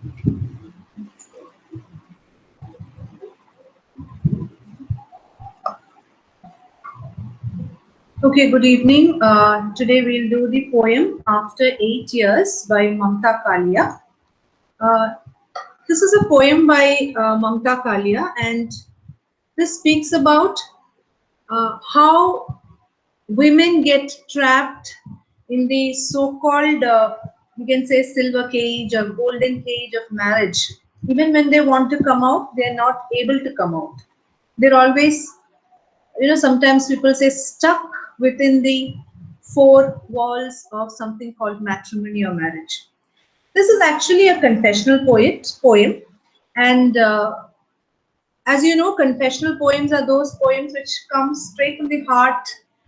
Okay, good evening. Today we'll do the poem After 8 Years by Mamta Kalia. Uh, this is a poem by Mamta Kalia, and this speaks about how women get trapped in the so-called, you can say, silver cage or golden cage of marriage. Even when they want to come out, they're not able to come out. They're always, sometimes people say, stuck within the four walls of something called matrimony or marriage. This is actually a confessional poem, and as you know, confessional poems are those poems which come straight from the heart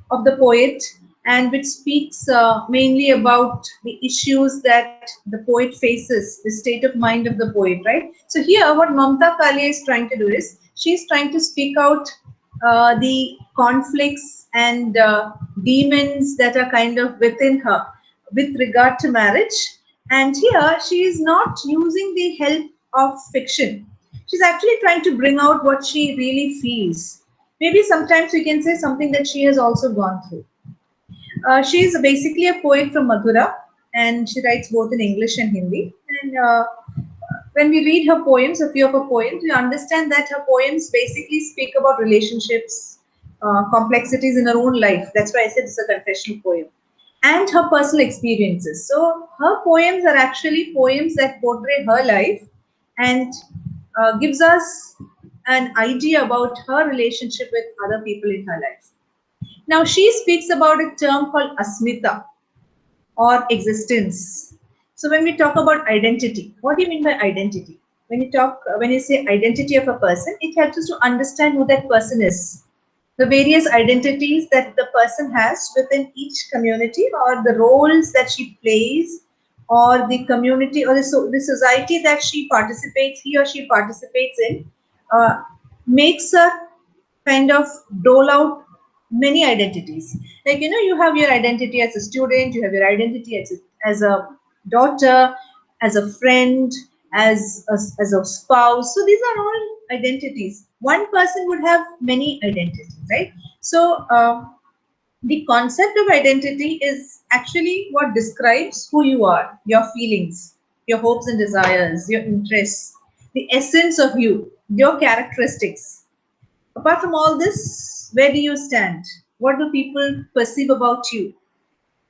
of the poet and which speaks mainly about the issues that the poet faces, the state of mind of the poet, right? So here, what Mamta Kalia is trying to do is she's trying to speak out the conflicts and demons that are kind of within her with regard to marriage. And here, she is not using the help of fiction. She's actually trying to bring out what she really feels. Maybe sometimes we can say something that she has also gone through. She is basically a poet from Mathura, and she writes both in English and Hindi. And when we read her poems, a few of her poems, we understand that her poems basically speak about relationships, complexities in her own life. That's why I said it's a confessional poem. And her personal experiences. So her poems are actually poems that portray her life and gives us an idea about her relationship with other people in her life. Now, she speaks about a term called asmita or existence. So, when we talk about identity, what do you mean by identity? When you say identity of a person, it helps us to understand who that person is. The various identities that the person has within each community, or the roles that she plays, or the community or the society that he or she participates in, uh, makes her kind of dole out many identities. Like, you have your identity as a student, you have your identity as a daughter, as a friend, as a spouse. So these are all identities. One person would have many identities, right? So the concept of identity is actually what describes who you are, your feelings, your hopes and desires, your interests, the essence of you, your characteristics. Apart from all this, where do you stand? What do people perceive about you?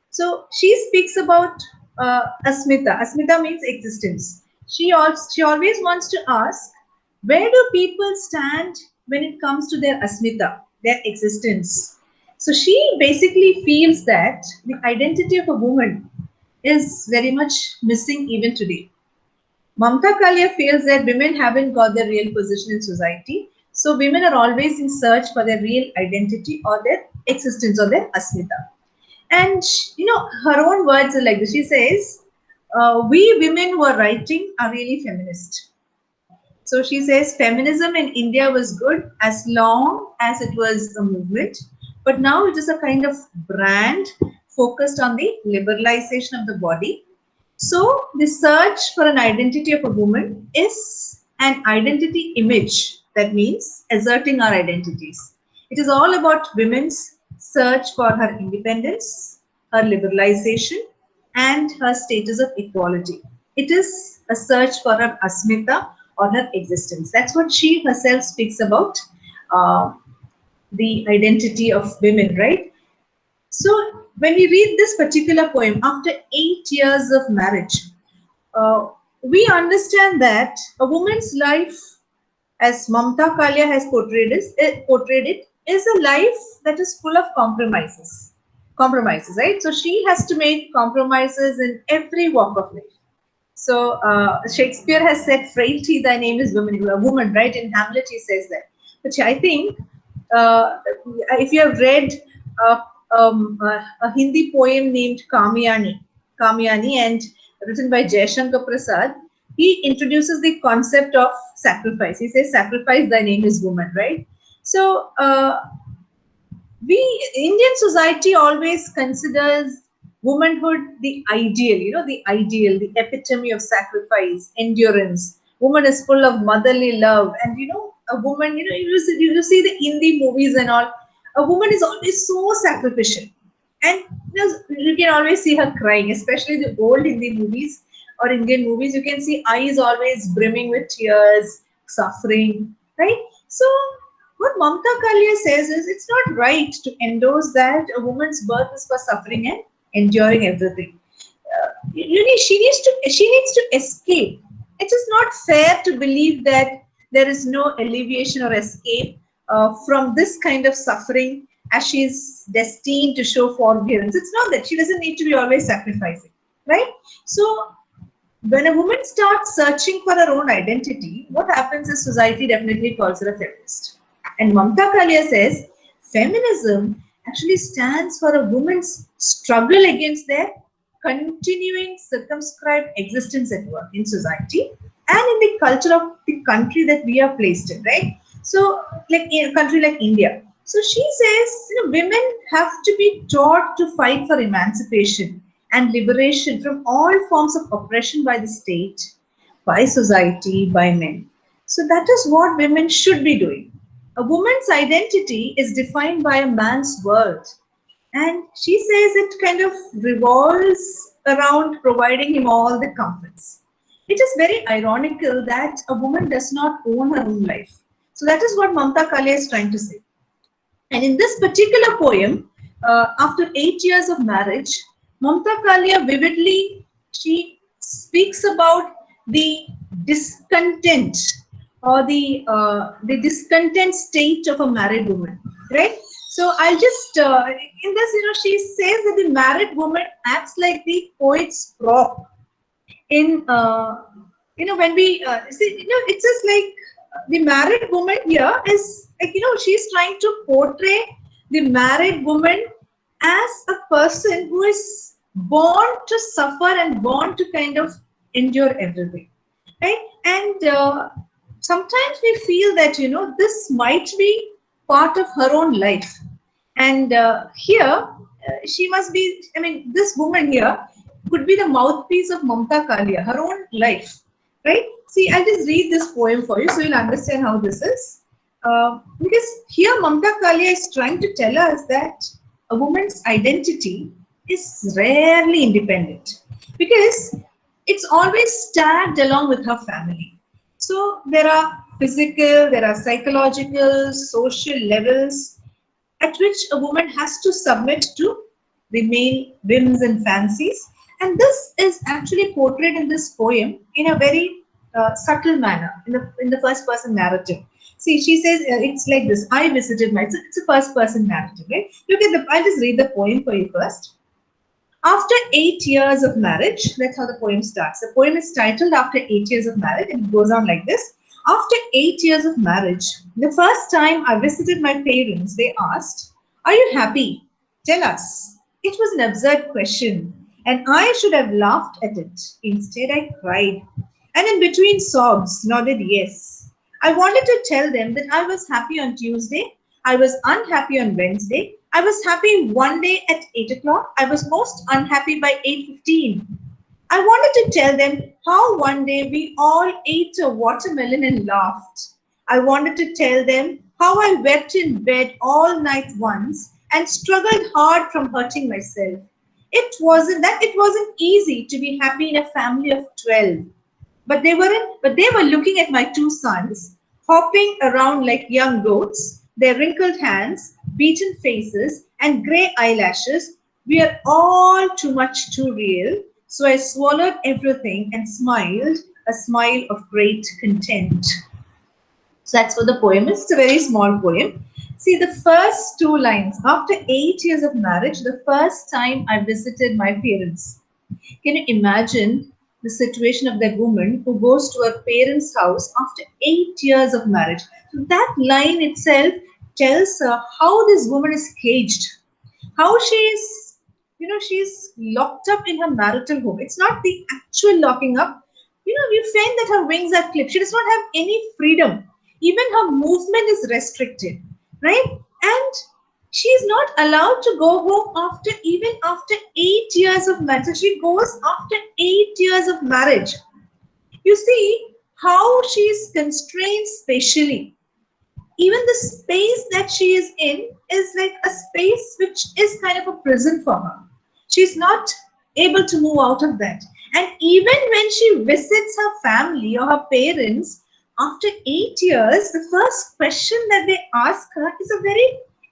So she speaks about asmita. Asmita means existence. She always wants to ask, where do people stand when it comes to their asmita, their existence? So she basically feels that the identity of a woman is very much missing even today. Mamta Kalia feels that women haven't got their real position in society. So women are always in search for their real identity or their existence or their asmita. And her own words are like this. She says, "We women who are writing are really feminist." So she says, feminism in India was good as long as it was a movement, but now it is a kind of brand focused on the liberalization of the body. So the search for an identity of a woman is an identity image. That means asserting our identities. It is all about women's search for her independence, her liberalization, and her status of equality. It is a search for her asmita or her existence. That's what she herself speaks about, the identity of women, right? So when we read this particular poem, after 8 years of marriage, uh, we understand that a woman's life, as Mamta Kalia has portrayed it, is a life that is full of compromises. Compromises, right? So she has to make compromises in every walk of life. So Shakespeare has said, "Frailty, thy name is woman." A woman, right? In Hamlet, he says that. But I think if you have read uh, a Hindi poem named Kamyani, and written by Jayashankar Prasad, he introduces the concept of sacrifice. He says, "Sacrifice, thy name is woman," right? So we Indian society always considers womanhood, the ideal, the ideal, the epitome of sacrifice, endurance. Woman is full of motherly love, and a woman, you see the Hindi movies and all. A woman is always so sacrificial, and you can always see her crying, especially the old Hindi movies or Indian movies. You can see eyes always brimming with tears, suffering, right? So what Mamta Kalia says is it's not right to endorse that a woman's birth is for suffering and enduring everything. She needs to escape. It is not fair to believe that there is no alleviation or escape from this kind of suffering, as she is destined to show forbearance. It's not that she doesn't need to be always sacrificing, right? So when a woman starts searching for her own identity, what happens is society definitely calls her a feminist. And Mamta Kalia says feminism actually stands for a woman's struggle against their continuing circumscribed existence at work in society and in the culture of the country that we are placed in, right? So, like in a country like India. So she says, women have to be taught to fight for emancipation and liberation from all forms of oppression by the state, by society, by men. So that is what women should be doing. A woman's identity is defined by a man's worth. And she says it kind of revolves around providing him all the comforts. It is very ironical that a woman does not own her own life. So that is what Mamta Kalia is trying to say. And in this particular poem, after 8 years of marriage, Mamta Kalia vividly, she speaks about the discontent or the discontent state of a married woman, right? So I'll just in this, she says that the married woman acts like the poet's prop in when we see, it's just like the married woman here is like, she's trying to portray the married woman as a person who is born to suffer and born to kind of endure everything, right? And sometimes we feel that this might be part of her own life. And here she must be, I mean, this woman here could be the mouthpiece of Mamta Kalia, her own life, right? See, I'll just read this poem for you so you'll understand how this is. Because here Mamta Kalia is trying to tell us that a woman's identity is rarely independent because it's always tagged along with her family. So there are physical, there are psychological, social levels at which a woman has to submit to the male whims and fancies. And this is actually portrayed in this poem in a very subtle manner, in the first person narrative. See, she says it's like this. I visited my. It's a first person narrative, right? Look at the. I'll just read the poem for you first. After 8 years of marriage, that's how the poem starts. The poem is titled After 8 years of Marriage, and it goes on like this. After 8 years of marriage, the first time I visited my parents, they asked, "Are you happy? Tell us." It was an absurd question, and I should have laughed at it. Instead, I cried, and in between sobs, nodded yes. I wanted to tell them that I was happy on Tuesday, I was unhappy on Wednesday, I was happy one day at 8 o'clock, I was most unhappy by 8:15. I wanted to tell them how one day we all ate a watermelon and laughed. I wanted to tell them how I wept in bed all night once and struggled hard from hurting myself. It wasn't easy to be happy in a family of 12. But they were looking at my two sons, hopping around like young goats, their wrinkled hands, beaten faces, and grey eyelashes. We are all too much too real. So I swallowed everything and smiled, a smile of great content. So that's what the poem is. It's a very small poem. See, the first two lines. After 8 years of marriage, the first time I visited my parents. Can you imagine the situation of that woman who goes to her parents' house after 8 years of marriage? So that line itself tells her how this woman is caged, how she's locked up in her marital home. It's not the actual locking up. You find that her wings are clipped. She does not have any freedom. Even her movement is restricted, right? And She is not allowed to go home even after 8 years of marriage. So she goes after 8 years of marriage. You see how she is constrained spatially. Even the space that she is in is like a space which is kind of a prison for her. She's not able to move out of that. And even when she visits her family or her parents, after 8 years, the first question that they ask her is a very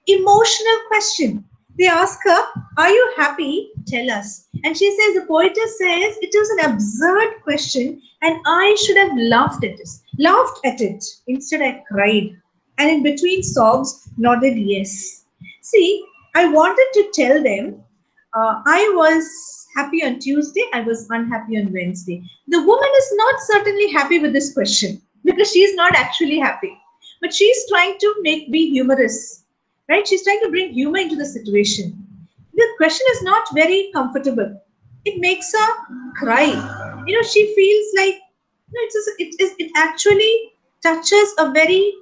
emotional question. They ask her, "Are you happy? Tell us." And she says, the poetess says, "It was an absurd question and I should have laughed at it. Laughed at it. Instead, I cried. And in between sobs, nodded yes." See, I wanted to tell them I was happy on Tuesday, I was unhappy on Wednesday. The woman is not certainly happy with this question because she is not actually happy. But she is trying to be humorous, right? She's trying to bring humor into the situation. The question is not very comfortable. It makes her cry. She feels like it actually touches a very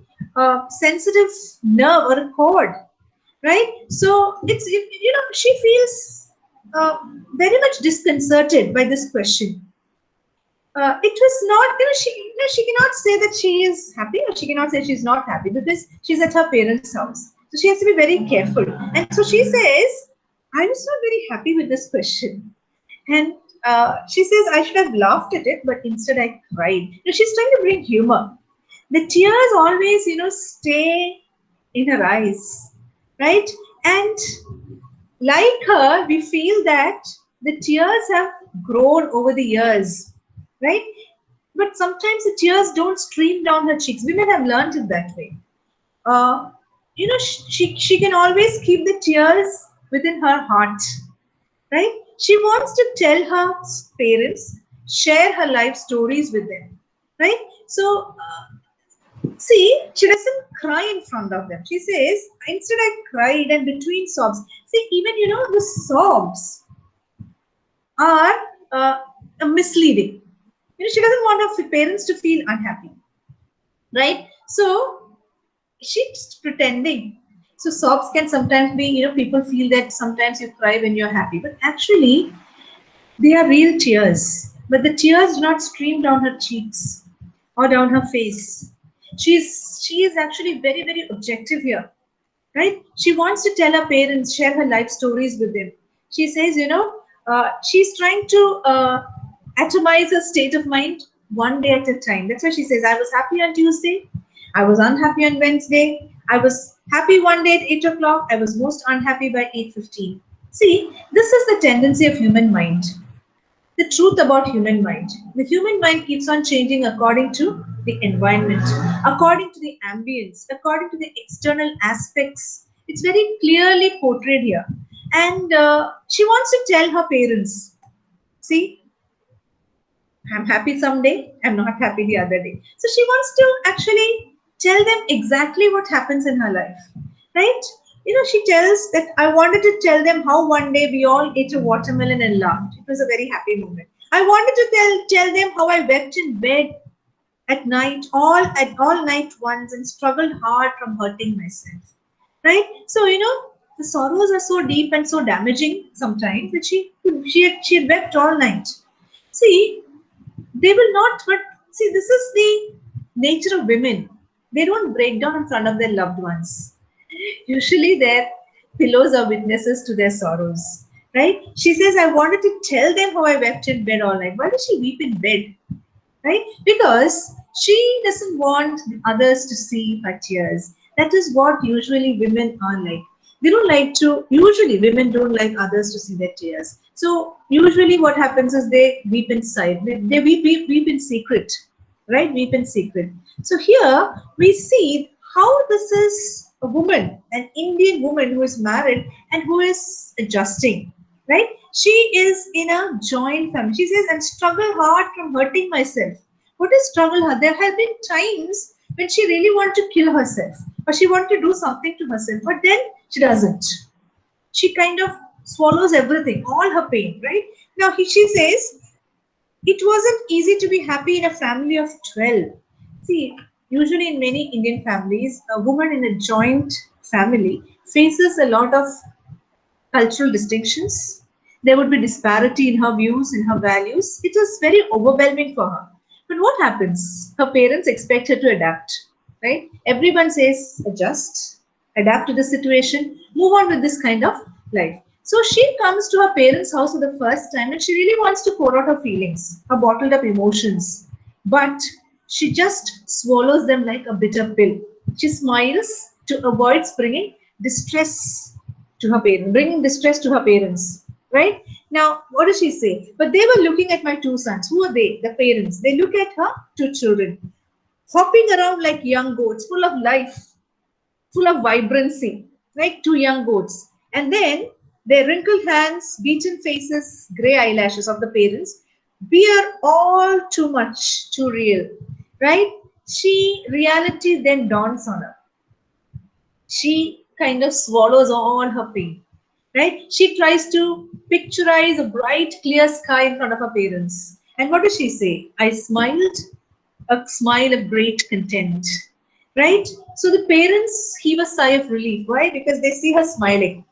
sensitive nerve or a chord, right? So she feels very much disconcerted by this question. It was not, she cannot say that she is happy or she cannot say she's not happy because she's at her parents' house. So she has to be very careful. And so she says, "I was not very happy with this question." And she says, "I should have laughed at it, but instead I cried." She's trying to bring humor. The tears always, stay in her eyes, right? And like her, we feel that the tears have grown over the years, right? But sometimes the tears don't stream down her cheeks. Women have learned it that way. Uh, she can always keep the tears within her heart, right? She wants to tell her parents, share her life stories with them, right? So see, she doesn't cry in front of them. She says, "Instead I cried," and between sobs. See, even the sobs are misleading. She doesn't want her parents to feel unhappy, right? So she's pretending. So sobs can sometimes be, people feel that sometimes you cry when you're happy, but actually they are real tears. But the tears do not stream down her cheeks or down her face. She is actually very, very objective here, right? She wants to tell her parents, share her life stories with them. She says, she's trying to atomize her state of mind one day at a time. That's why she says, "I was happy on Tuesday, I was unhappy on Wednesday, I was happy one day at 8 o'clock, I was most unhappy by 8:15. See, this is the tendency of human mind. The truth about human mind. The human mind keeps on changing according to the environment, according to the ambience, according to the external aspects. It's very clearly portrayed here. And she wants to tell her parents, "See, I'm happy someday, I'm not happy the other day." So she wants to actually tell them exactly what happens in her life, right? She tells that, "I wanted to tell them how one day we all ate a watermelon and laughed. It was a very happy moment. I wanted to tell them how I wept in bed at night, all night once, and struggled hard from hurting myself." Right? So the sorrows are so deep and so damaging sometimes that she had wept all night. See, they will not, but see, this is the nature of women. They don't break down in front of their loved ones. Usually their pillows are witnesses to their sorrows, right? She says, "I wanted to tell them how I wept in bed all night." Why does she weep in bed, right? Because she doesn't want others to see her tears. That is what usually women are like. They don't like to, usually women don't like others to see their tears. So usually what happens is they weep inside. They weep in secret, right? Weep in secret. So here we see how this is a woman, an Indian woman who is married and who is adjusting, right? She is in a joint family. She says, "And struggle hard from hurting myself." What is struggle hard? There have been times when she really wanted to kill herself or she wanted to do something to herself, but then she doesn't. She kind of swallows everything, all her pain, right? Now she says, "It wasn't easy to be happy in a family of 12. See, usually in many Indian families, a woman in a joint family faces a lot of cultural distinctions. There would be disparity in her views, in her values. It was very overwhelming for her. But what happens? Her parents expect her to adapt, right? Everyone says adjust, adapt to the situation, move on with this kind of life. So she comes to her parents' house for the first time and she really wants to pour out her feelings, her bottled up emotions. But she just swallows them like a bitter pill. She smiles to avoid bringing distress to her parents, bringing distress to her parents. Right? Now, what does she say? But they were looking at my two sons. Who are they? The parents. They look at her two children, hopping around like young goats, full of life, full of vibrancy, like two young goats. And then their wrinkled hands, beaten faces, grey eyelashes of the parents bear all too much, too real. Right? Reality then dawns on her. She kind of swallows all her pain, right? She tries to picturize a bright, clear sky in front of her parents. And what does she say? I smiled, a smile of great content, right? So the parents heave a sigh of relief. Why? Because they see her smiling.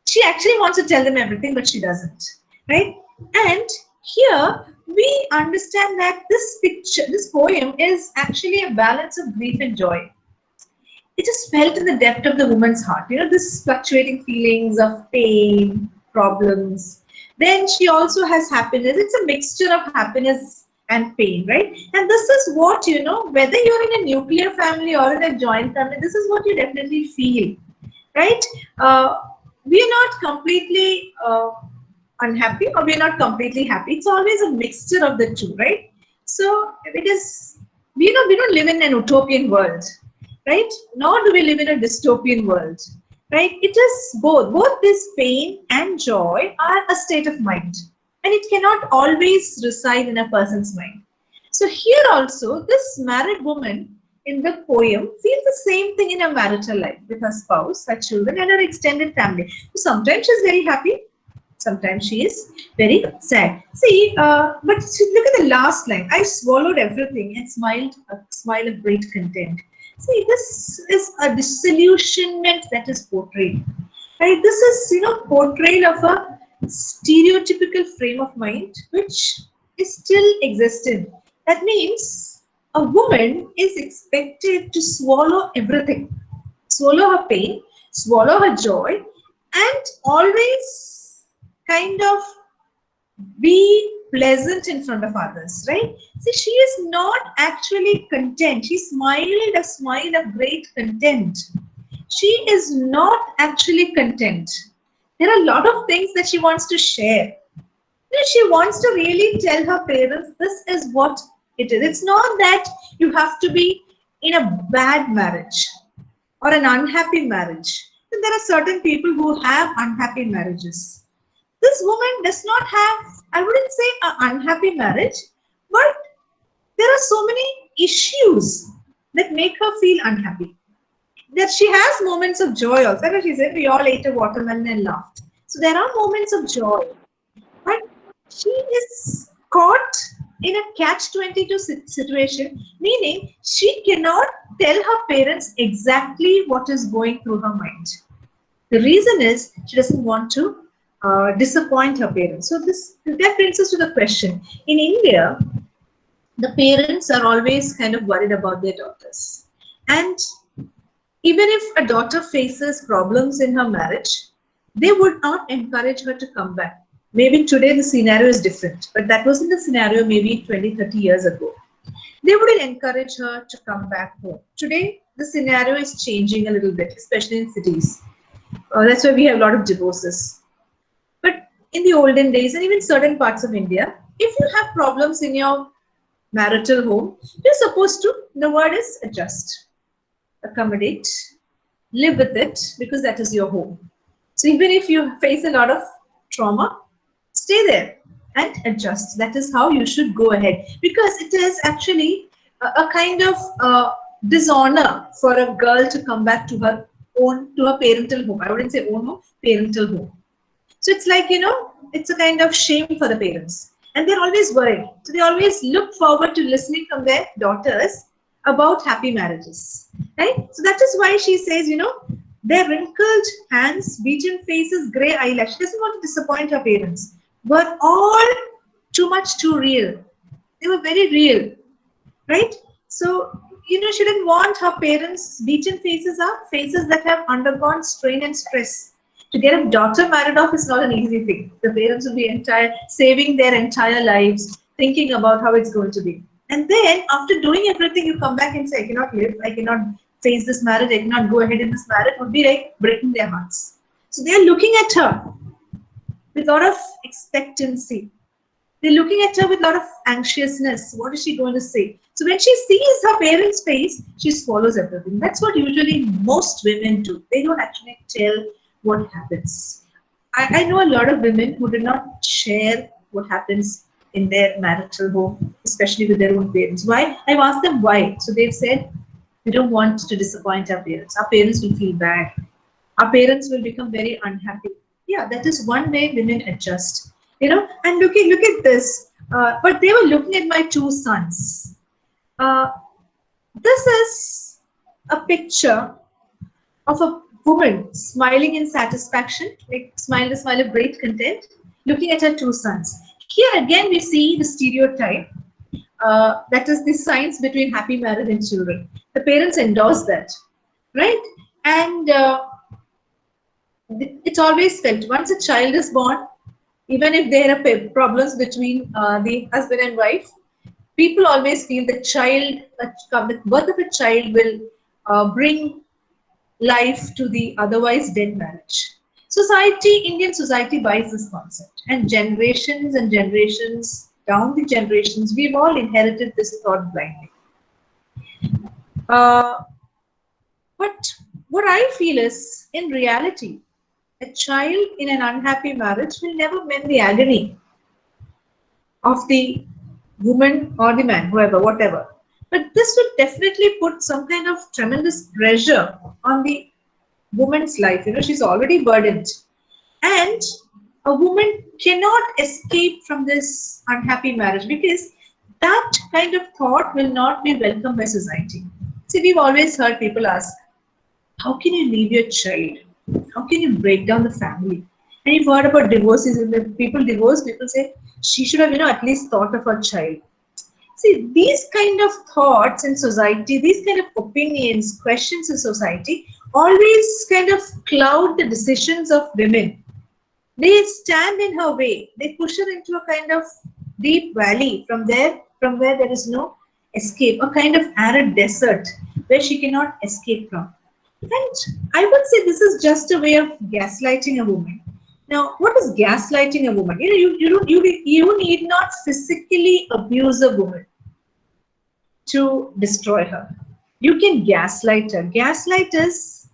She actually wants to tell them everything, but she doesn't, right? And here we understand that this picture, this poem is actually a balance of grief and joy. It is felt in the depth of the woman's heart. You know, this fluctuating feelings of pain, problems. Then she also has happiness. It's a mixture of happiness and pain, right? And this is what, you know, whether you're in a nuclear family or in a joint family, this is what you definitely feel, right? We are not completely unhappy or we are not completely happy. It's always a mixture of the two, right? So it is, we don't live in an utopian world, right? Nor do we live in a dystopian world, right? It is both. Both this pain and joy are a state of mind, and it cannot always reside in a person's mind. So here also, this married woman in the poem feels the same thing in her marital life with her spouse, her children, and her extended family. So sometimes she's very happy, sometimes she is very sad. See, but look at the last line. I swallowed everything and smiled a smile of great content. See, this is a disillusionment that is portrayed. Right? This is, you know, portrayal of a stereotypical frame of mind which is still existent. That means a woman is expected to swallow everything, swallow her pain, swallow her joy, and always kind of be pleasant in front of others, right? See, she is not actually content. She smiled a smile of great content. She is not actually content. There are a lot of things that she wants to share. You know, she wants to really tell her parents this is what it is. It's not that you have to be in a bad marriage or an unhappy marriage. And there are certain people who have unhappy marriages. This woman does not have, I wouldn't say an unhappy marriage, but there are so many issues that make her feel unhappy. That she has moments of joy also. As she said, we all ate a watermelon and laughed. So there are moments of joy. But she is caught in a catch-22 situation, meaning she cannot tell her parents exactly what is going through her mind. The reason is she doesn't want to disappoint her parents. So that brings us to the question. In India, the parents are always kind of worried about their daughters. And even if a daughter faces problems in her marriage, they would not encourage her to come back. Maybe today the scenario is different, but that wasn't the scenario maybe 20, 30 years ago. They wouldn't encourage her to come back home. Today, the scenario is changing a little bit, especially in cities. That's why we have a lot of divorces. But in the olden days, and even certain parts of India, if you have problems in your marital home, you're supposed to, the word is adjust, accommodate, live with it, because that is your home. So even if you face a lot of trauma, stay there and adjust. That is how you should go ahead, because it is actually a kind of dishonor for a girl to come back to her parental home. I wouldn't say own home, parental home. So it's like, you know, it's a kind of shame for the parents. And they're always worried. So they always look forward to listening from their daughters. about happy marriages, right? So that is why she says, you know, their wrinkled hands, beaten faces, grey eyelash. She doesn't want to disappoint her parents, were all too much too real. They were very real, right? So, you know, she didn't want her parents' beaten faces are faces that have undergone strain and stress. To get a daughter married off is not an easy thing. The parents will be saving their entire lives, thinking about how it's going to be. And then, after doing everything, you come back and say, I cannot live, I cannot face this marriage, I cannot go ahead in this marriage, would be like breaking their hearts. So, they are looking at her with a lot of expectancy. They're looking at her with a lot of anxiousness. What is she going to say? So when she sees her parents' face, she swallows everything. That's what usually most women do. They don't actually tell what happens. I know a lot of women who do not share what happens in their marital home, especially with their own parents. Why? I've asked them why. So they've said, we don't want to disappoint our parents. Our parents will feel bad. Our parents will become very unhappy. Yeah, that is one way women adjust. You know, and look at this. But they were looking at my two sons. Uh, this is a picture of a woman smiling in satisfaction, like the smile of great content, looking at her two sons. Here again, we see the stereotype. That is the science between happy marriage and children. The parents endorse that, right? And it's always felt once a child is born, even if there are problems between the husband and wife, people always feel the birth of a child will bring life to the otherwise dead marriage. Indian society buys this concept, and generations down the generations, we've all inherited this thought blindly. Uh, but what I feel is, in reality, a child in an unhappy marriage will never mend the agony of the woman or the man, whoever, whatever. But this would definitely put some kind of tremendous pressure on the woman's life. You know, she's already burdened. And a woman cannot escape from this unhappy marriage because that kind of thought will not be welcomed by society. See, we've always heard people ask, how can you leave your child? How can you break down the family? And you've heard about divorces, and when people divorce, people say she should have, you know, at least thought of her child. See, these kind of thoughts in society, these kind of opinions, questions in society, always kind of cloud the decisions of women. They stand in her way. They push her into a kind of deep valley from where there is no escape, a kind of arid desert where she cannot escape from. And I would say this is just a way of gaslighting a woman. Now, what is gaslighting a woman? You know, you need not physically abuse a woman to destroy her. You can gaslight her. Gaslight is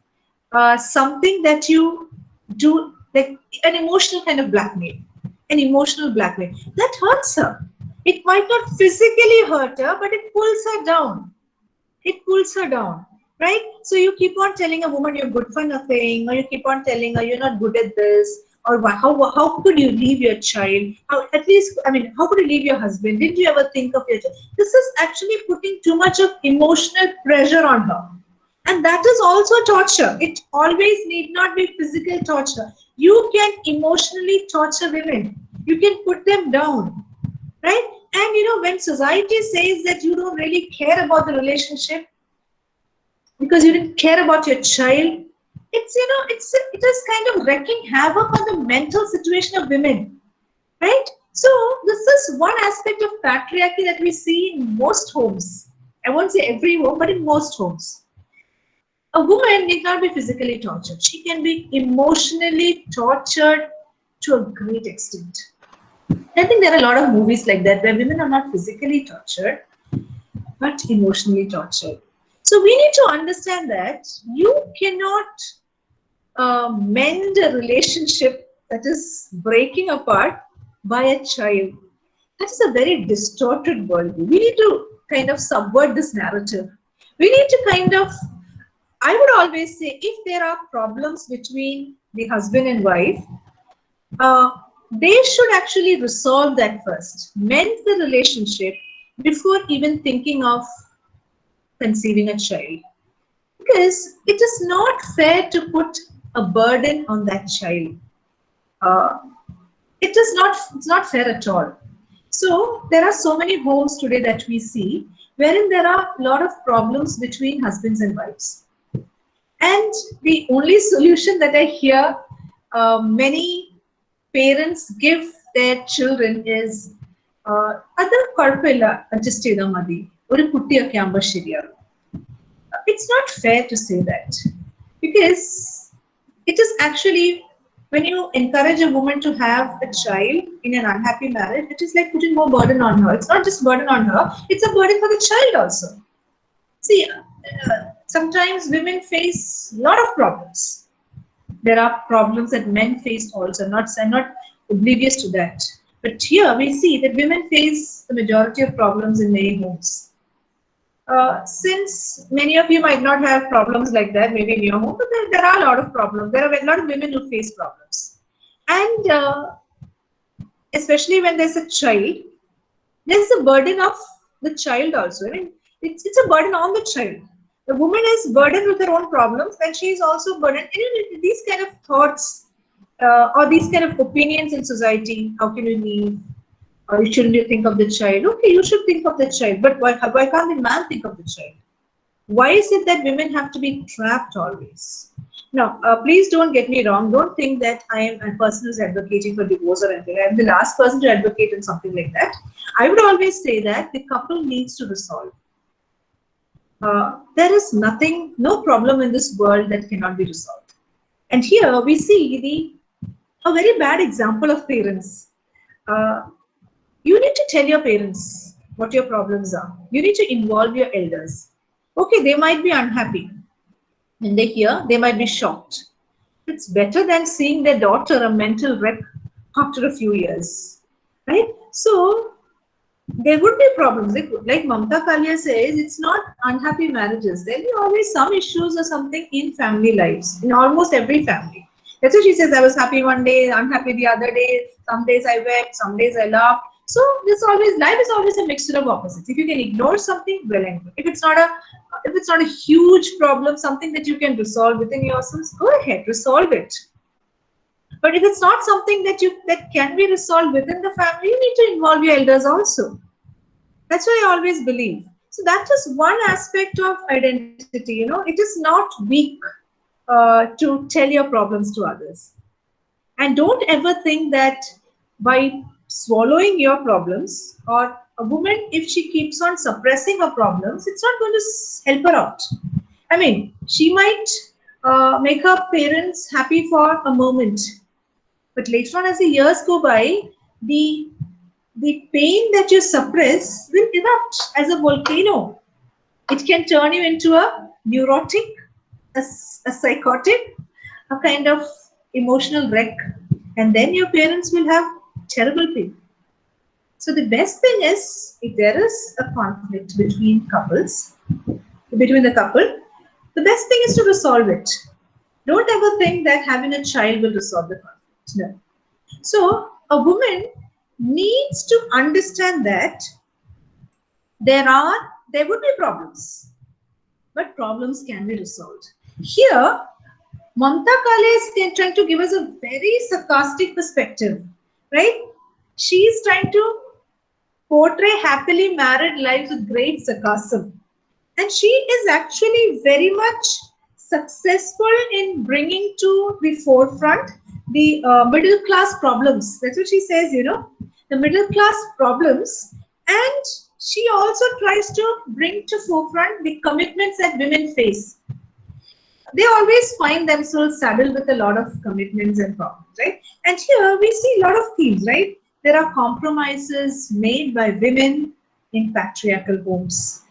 something that you do, like an emotional kind of blackmail. An emotional blackmail. That hurts her. It might not physically hurt her, but it pulls her down. It pulls her down, right? So you keep on telling a woman you're good for nothing, or you keep on telling her you're not good at this, or how could you leave your child? How could you leave your husband? Didn't you ever think of your child? This is actually putting too much of emotional pressure on her. And that is also torture. It always need not be physical torture. You can emotionally torture women. You can put them down, right? And you know, when society says that you don't really care about the relationship because you didn't care about your child, it is kind of wreaking havoc on the mental situation of women, right? So this is one aspect of patriarchy that we see in most homes. I won't say every home, but in most homes. A woman need not be physically tortured. She can be emotionally tortured to a great extent. I think there are a lot of movies like that where women are not physically tortured, but emotionally tortured. So we need to understand that you cannot mend a relationship that is breaking apart by a child. That is a very distorted worldview. We need to kind of subvert this narrative. We need to kind of, I would always say, if there are problems between the husband and wife, they should actually resolve that first, mend the relationship before even thinking of conceiving a child, because it is not fair to put a burden on that child. Uh, it's not fair at all. So there are so many homes today that we see wherein there are a lot of problems between husbands and wives. And the only solution that I hear many parents give their children is അത് കുഴപ്പമില്ല adjust ചെയ്താൽ മതി ഒരു കുട്ടിയൊക്കെ ആകുമ്പോൾ ശരിയാകും. It's not fair to say that, because it is actually, when you encourage a woman to have a child in an unhappy marriage, it is like putting more burden on her. It's not just burden on her, it's a burden for the child also. See, sometimes women face a lot of problems. There are problems that men face also. I'm not oblivious to that. But here we see that women face the majority of problems in many homes. Since many of you might not have problems like that, maybe in your home, but there are a lot of problems. There are a lot of women who face problems. And especially when there's a child, there's a burden of the child also. I mean, it's a burden on the child. The woman is burdened with her own problems, and she is also burdened. And these kind of thoughts or these kind of opinions in society, how can you leave? Or shouldn't you think of the child? Okay, you should think of the child, but why can't the man think of the child? Why is it that women have to be trapped always? Now, please don't get me wrong. Don't think that I am a person who's advocating for divorce or anything. I'm the last person to advocate on something like that. I would always say that the couple needs to resolve. There is no problem in this world that cannot be resolved. And here we see a very bad example of parents. You need to tell your parents what your problems are. You need to involve your elders. Okay, they might be unhappy. When they hear, they might be shocked. It's better than seeing their daughter a mental wreck after a few years. Right? So, there would be problems. Like Mamta Kalia says, it's not unhappy marriages. There'll be always some issues or something in family lives, in almost every family. That's why she says, I was happy one day, unhappy the other day. Some days I wept, some days I laughed. So life is always a mixture of opposites. If you can ignore something, well and good. If it's not a huge problem, something that you can resolve within yourselves, go ahead, resolve it. But if it's not something that can be resolved within the family, you need to involve your elders also. That's what I always believe. So that is one aspect of identity. It is not weak to tell your problems to others. And don't ever think that by swallowing your problems, or a woman, if she keeps on suppressing her problems, it's not going to help her out. I mean, she might make her parents happy for a moment, but later on, as the years go by, the pain that you suppress will erupt as a volcano. It can turn you into a neurotic, a psychotic, a kind of emotional wreck, and then your parents will have terrible pain. So the best thing is, if there is a conflict between the couple, the best thing is to resolve it. Don't ever think that having a child will resolve the conflict. No. So a woman needs to understand that there would be problems, but problems can be resolved. Here, Mamta Kalia is trying to give us a very sarcastic perspective, right? She is trying to portray happily married lives with great sarcasm. And she is actually very much successful in bringing to the forefront the middle class problems. That's what she says, the middle class problems. And she also tries to bring to forefront the commitments that women face. They always find themselves saddled with a lot of commitments and problems, right? And here we see a lot of themes, right? There are compromises made by women in patriarchal homes.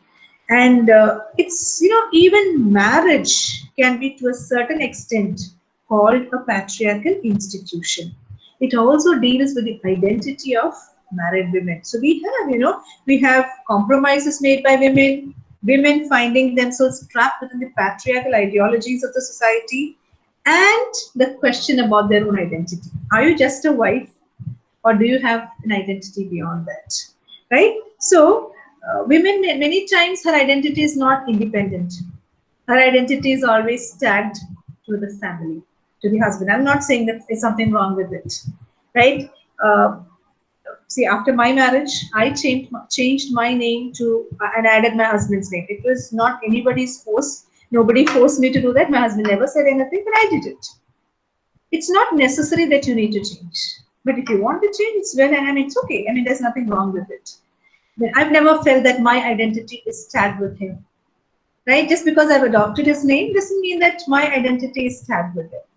And it's, even marriage can be to a certain extent called a patriarchal institution. It also deals with the identity of married women. So we have compromises made by women finding themselves trapped within the patriarchal ideologies of the society, and the question about their own identity. Are you just a wife, or do you have an identity beyond that? Right? So Women, many times her identity is not independent. Her identity is always tagged to the family, to the husband. I'm not saying that there's something wrong with it, right? Uh, See, after my marriage, I changed my name to and added my husband's name. It was not anybody's force. Nobody forced me to do that. My husband never said anything, but I did it. It's not necessary that you need to change. But if you want to change, it's well, and it's okay. I mean, there's nothing wrong with it. But I've never felt that my identity is tagged with him. Right? Just because I've adopted his name doesn't mean that my identity is tagged with it.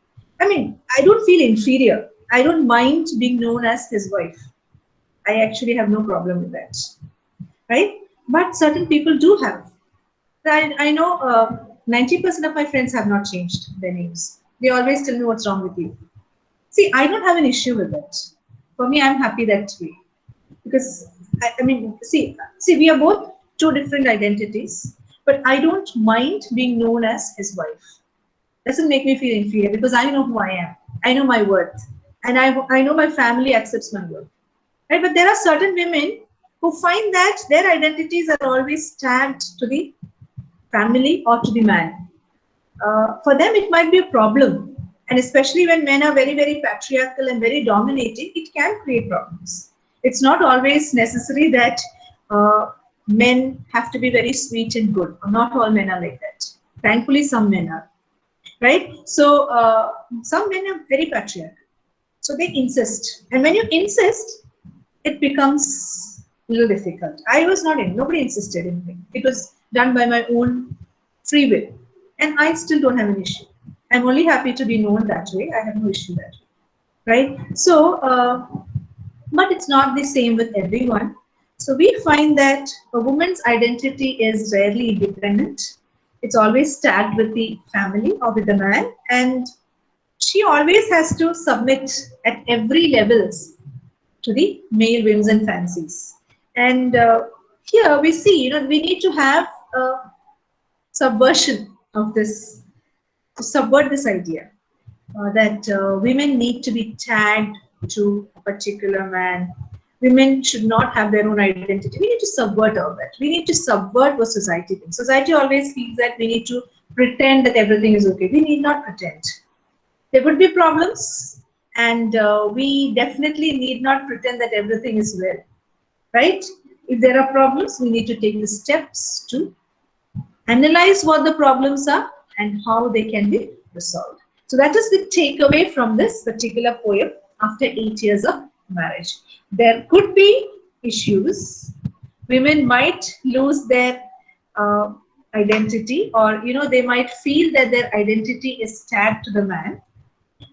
I mean, I don't feel inferior. I don't mind being known as his wife. I actually have no problem with that, right? But certain people do have. I know 90% of my friends have not changed their names. They always tell me what's wrong with you. See, I don't have an issue with it. For me, I'm happy that way. Because, I mean, see, we are both two different identities, but I don't mind being known as his wife. Doesn't make me feel inferior because I know who I am. I know my worth. And I know my family accepts my worth. Right? But there are certain women who find that their identities are always tagged to the family or to the man. For them, it might be a problem. And especially when men are very, very patriarchal and very dominating, it can create problems. It's not always necessary that men have to be very sweet and good. Not all men are like that. Thankfully, some men are. Right? So, some men are very patriarchal. So, they insist. And when you insist, it becomes a little difficult. I was not in, nobody insisted in me. It was done by my own free will. And I still don't have an issue. I'm only happy to be known that way. I have no issue that way. Right? So, but it's not the same with everyone. So we find that a woman's identity is rarely independent. It's always tagged with the family or with the man. And she always has to submit at every levels to the male whims and fancies. And here we see, we need to have a subversion of this, to subvert this idea that women need to be tagged to a particular man. Women should not have their own identity. We need to subvert all that. We need to subvert what society thinks. Society always feels that we need to pretend that everything is okay. We need not pretend. There would be problems, and we definitely need not pretend that everything is well, right? If there are problems, we need to take the steps to analyze what the problems are and how they can be resolved. So that is the takeaway from this particular poem after 8 years of marriage. There could be issues. Women might lose their identity, or they might feel that their identity is tagged to the man.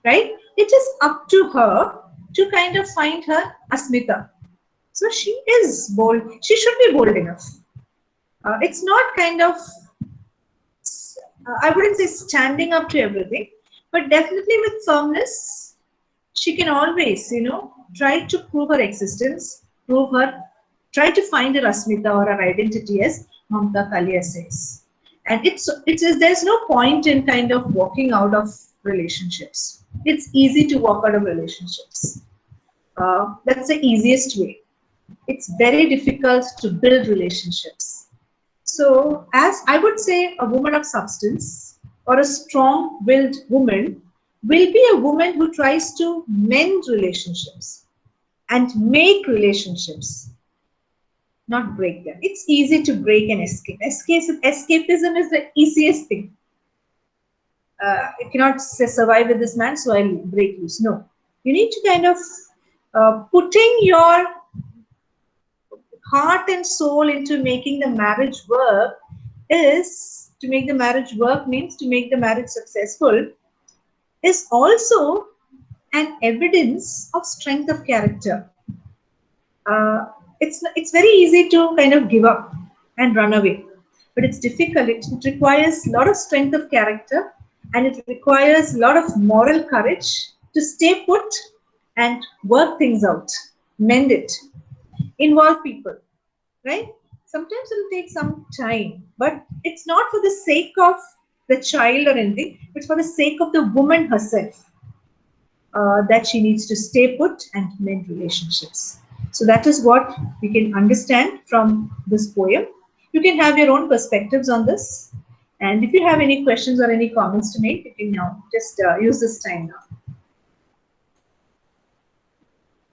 Right? It is up to her to kind of find her asmita. So she is bold. She should be bold enough. It's not kind of, I wouldn't say standing up to everything, but definitely with firmness, she can always, try to prove her existence, try to find her asmita or her identity, as Mamta Kalia says. And there's no point in kind of walking out of relationships. It's easy to walk out of relationships. That's the easiest way. It's very difficult to build relationships. So, as I would say, a woman of substance or a strong-willed woman will be a woman who tries to mend relationships and make relationships, not break them. It's easy to break and escape. Escapism is the easiest thing. I cannot survive with this man, so I'll break loose. No. You need to kind of putting your heart and soul into making the marriage work. Is to make the marriage work means to make the marriage successful, is also an evidence of strength of character. It's very easy to kind of give up and run away, but it's difficult. It requires a lot of strength of character, and it requires a lot of moral courage to stay put and work things out, mend it, involve people, right? Sometimes it'll take some time, but it's not for the sake of the child or anything, it's for the sake of the woman herself that she needs to stay put and mend relationships. So that is what we can understand from this poem. You can have your own perspectives on this. And if you have any questions or any comments to make, you can now just use this time now.